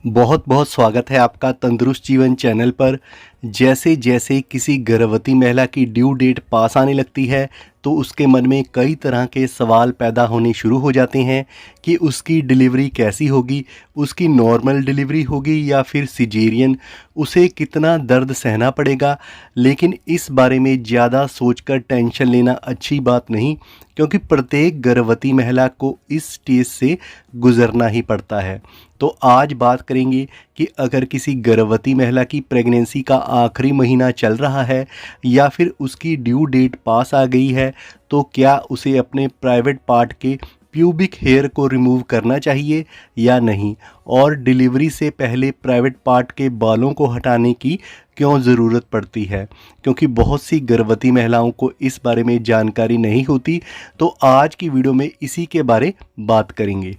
बहुत बहुत स्वागत है आपका तंदुरुस्त जीवन चैनल पर। जैसे जैसे किसी गर्भवती महिला की ड्यू डेट पास आने लगती है तो उसके मन में कई तरह के सवाल पैदा होने शुरू हो जाते हैं कि उसकी डिलीवरी कैसी होगी, उसकी नॉर्मल डिलीवरी होगी या फिर सिजेरियन, उसे कितना दर्द सहना पड़ेगा। लेकिन इस बारे में ज़्यादा सोचकर टेंशन लेना अच्छी बात नहीं, क्योंकि प्रत्येक गर्भवती महिला को इस स्टेज से गुजरना ही पड़ता है। तो आज बात करेंगे कि अगर किसी गर्भवती महिला की प्रेगनेंसी का आखिरी महीना चल रहा है या फिर उसकी ड्यू डेट पास आ गई है, तो क्या उसे अपने प्राइवेट पार्ट के प्यूबिक हेयर को रिमूव करना चाहिए या नहीं, और डिलीवरी से पहले प्राइवेट पार्ट के बालों को हटाने की क्यों ज़रूरत पड़ती है, क्योंकि बहुत सी गर्भवती महिलाओं को इस बारे में जानकारी नहीं होती। तो आज की वीडियो में इसी के बारे बात करेंगे।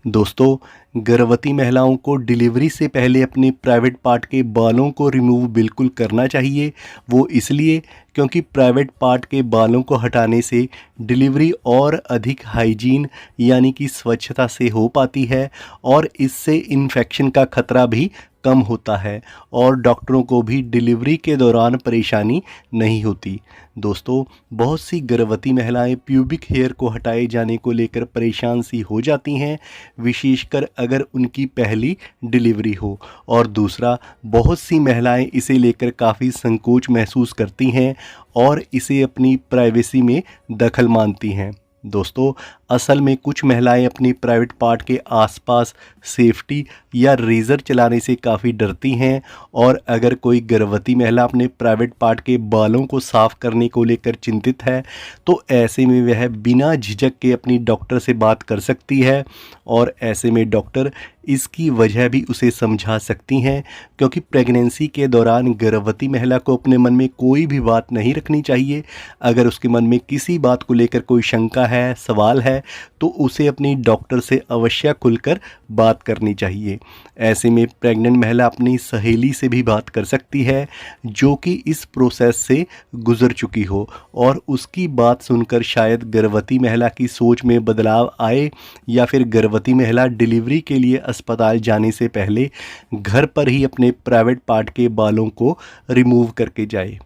दोस्तों, गर्भवती महिलाओं को डिलीवरी से पहले अपने प्राइवेट पार्ट के बालों को रिमूव बिल्कुल करना चाहिए। वो इसलिए क्योंकि प्राइवेट पार्ट के बालों को हटाने से डिलीवरी और अधिक हाइजीन यानी कि स्वच्छता से हो पाती है और इससे इन्फेक्शन का खतरा भी कम होता है और डॉक्टरों को भी डिलीवरी के दौरान परेशानी नहीं होती। दोस्तों, बहुत सी गर्भवती महिलाएं प्यूबिक हेयर को हटाए जाने को लेकर परेशान सी हो जाती हैं, विशेषकर अगर उनकी पहली डिलीवरी हो। और दूसरा, बहुत सी महिलाएं इसे लेकर काफ़ी संकोच महसूस करती हैं और इसे अपनी प्राइवेसी में दखल मानती हैं। दोस्तों, असल में कुछ महिलाएं अपनी प्राइवेट पार्ट के आसपास सेफ्टी या रेज़र चलाने से काफ़ी डरती हैं, और अगर कोई गर्भवती महिला अपने प्राइवेट पार्ट के बालों को साफ़ करने को लेकर चिंतित है तो ऐसे में वह बिना झिझक के अपनी डॉक्टर से बात कर सकती है, और ऐसे में डॉक्टर इसकी वजह भी उसे समझा सकती हैं। क्योंकि प्रेगनेंसी के दौरान गर्भवती महिला को अपने मन में कोई भी बात नहीं रखनी चाहिए। अगर उसके मन में किसी बात को लेकर कोई शंका है, सवाल है, तो उसे अपनी डॉक्टर से अवश्य खुलकर बात करनी चाहिए। ऐसे में प्रेग्नेंट महिला अपनी सहेली से भी बात कर सकती है जो कि इस प्रोसेस से गुजर चुकी हो, और उसकी बात सुनकर शायद गर्भवती महिला की सोच में बदलाव आए, या फिर गर्भवती महिला डिलीवरी के लिए अस्पताल जाने से पहले घर पर ही अपने प्राइवेट पार्ट के बालों को रिमूव करके जाए।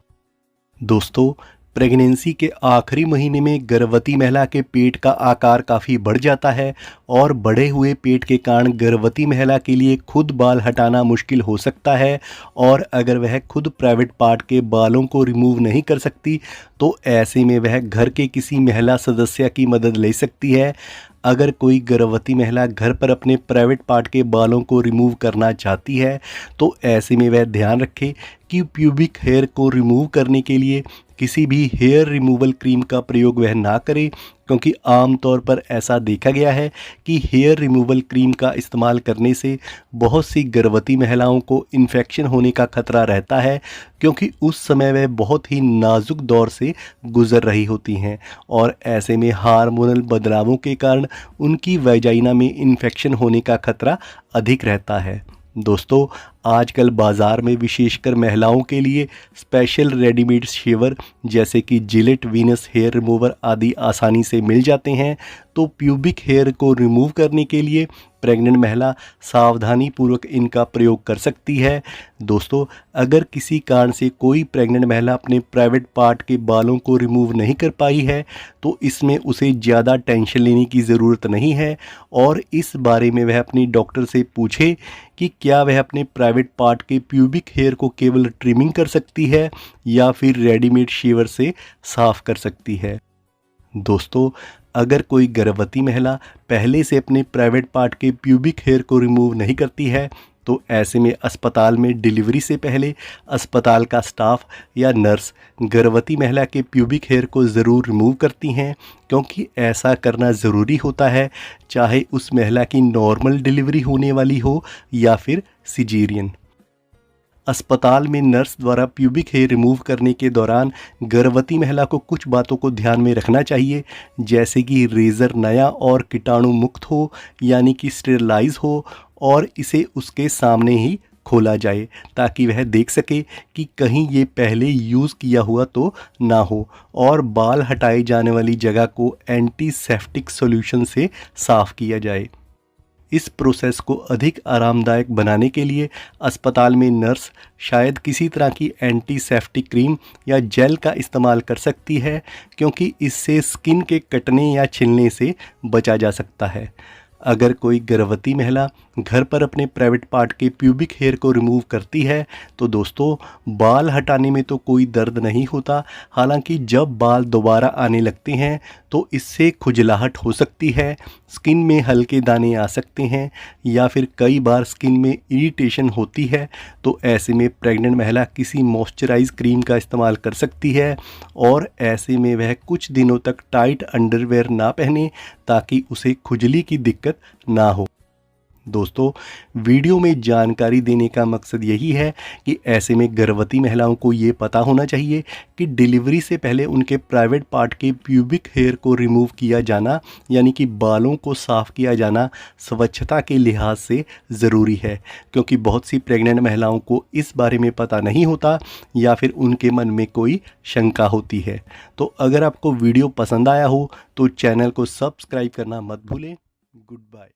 दोस्तों, प्रेगनेंसी के आखिरी महीने में गर्भवती महिला के पेट का आकार काफ़ी बढ़ जाता है, और बढ़े हुए पेट के कारण गर्भवती महिला के लिए खुद बाल हटाना मुश्किल हो सकता है, और अगर वह खुद प्राइवेट पार्ट के बालों को रिमूव नहीं कर सकती तो ऐसे में वह घर के किसी महिला सदस्य की मदद ले सकती है। अगर कोई गर्भवती महिला घर पर अपने प्राइवेट पार्ट के बालों को रिमूव करना चाहती है तो ऐसे में वह ध्यान रखे कि प्यूबिक हेयर को रिमूव करने के लिए किसी भी हेयर रिमूवल क्रीम का प्रयोग वह ना करे, क्योंकि आमतौर पर ऐसा देखा गया है कि हेयर रिमूवल क्रीम का इस्तेमाल करने से बहुत सी गर्भवती महिलाओं को इन्फेक्शन होने का खतरा रहता है, क्योंकि उस समय वह बहुत ही नाजुक दौर से गुजर रही होती हैं, और ऐसे में हार्मोनल बदलावों के कारण उनकी वजाइना में इन्फेक्शन होने का खतरा अधिक रहता है। दोस्तों, आजकल बाज़ार में विशेषकर महिलाओं के लिए स्पेशल रेडीमेड शेवर जैसे कि जिलेट वीनस हेयर रिमूवर आदि आसानी से मिल जाते हैं। तो प्यूबिक हेयर को रिमूव करने के लिए प्रेग्नेंट महिला सावधानी पूर्वक इनका प्रयोग कर सकती है। दोस्तों, अगर किसी कारण से कोई प्रेग्नेंट महिला अपने प्राइवेट पार्ट के बालों को रिमूव नहीं कर पाई है तो इसमें उसे ज़्यादा टेंशन लेने की ज़रूरत नहीं है, और इस बारे में वह अपनी डॉक्टर से पूछे कि क्या वह अपने प्राइवेट पार्ट के प्यूबिक हेयर को केवल ट्रिमिंग कर सकती है या फिर रेडीमेड शेवर से साफ़ कर सकती है। दोस्तों, अगर कोई गर्भवती महिला पहले से अपने प्राइवेट पार्ट के प्यूबिक हेयर को रिमूव नहीं करती है तो ऐसे में अस्पताल में डिलीवरी से पहले अस्पताल का स्टाफ या नर्स गर्भवती महिला के प्यूबिक हेयर को ज़रूर रिमूव करती हैं, क्योंकि ऐसा करना ज़रूरी होता है, चाहे उस महिला की नॉर्मल डिलीवरी होने वाली हो या फिर सिजेरियन। अस्पताल में नर्स द्वारा प्यूबिक हेयर रिमूव करने के दौरान गर्भवती महिला को कुछ बातों को ध्यान में रखना चाहिए, जैसे कि रेज़र नया और कीटाणु मुक्त हो यानी कि स्टेरलाइज हो, और इसे उसके सामने ही खोला जाए ताकि वह देख सके कि कहीं ये पहले यूज़ किया हुआ तो ना हो, और बाल हटाए जाने वाली जगह को एंटीसेप्टिक सॉल्यूशन से साफ़ किया जाए। इस प्रोसेस को अधिक आरामदायक बनाने के लिए अस्पताल में नर्स शायद किसी तरह की एंटीसेप्टिक क्रीम या जेल का इस्तेमाल कर सकती है, क्योंकि इससे स्किन के कटने या छिलने से बचा जा सकता है। अगर कोई गर्भवती महिला घर पर अपने प्राइवेट पार्ट के प्यूबिक हेयर को रिमूव करती है तो दोस्तों, बाल हटाने में तो कोई दर्द नहीं होता। हालांकि जब बाल दोबारा आने लगते हैं तो इससे खुजलाहट हो सकती है, स्किन में हल्के दाने आ सकते हैं या फिर कई बार स्किन में इरिटेशन होती है। तो ऐसे में प्रेग्नेंट महिला किसी मॉइस्चराइज क्रीम का इस्तेमाल कर सकती है और ऐसे में वह कुछ दिनों तक टाइट अंडरवेयर ना पहने ताकि उसे खुजली की दिक्कत ना हो। दोस्तों, वीडियो में जानकारी देने का मकसद यही है कि ऐसे में गर्भवती महिलाओं को ये पता होना चाहिए कि डिलीवरी से पहले उनके प्राइवेट पार्ट के प्यूबिक हेयर को रिमूव किया जाना, यानी कि बालों को साफ़ किया जाना, स्वच्छता के लिहाज से ज़रूरी है, क्योंकि बहुत सी प्रेग्नेंट महिलाओं को इस बारे में पता नहीं होता या फिर उनके मन में कोई शंका होती है। तो अगर आपको वीडियो पसंद आया हो तो चैनल को सब्सक्राइब करना मत भूलें। Good bye.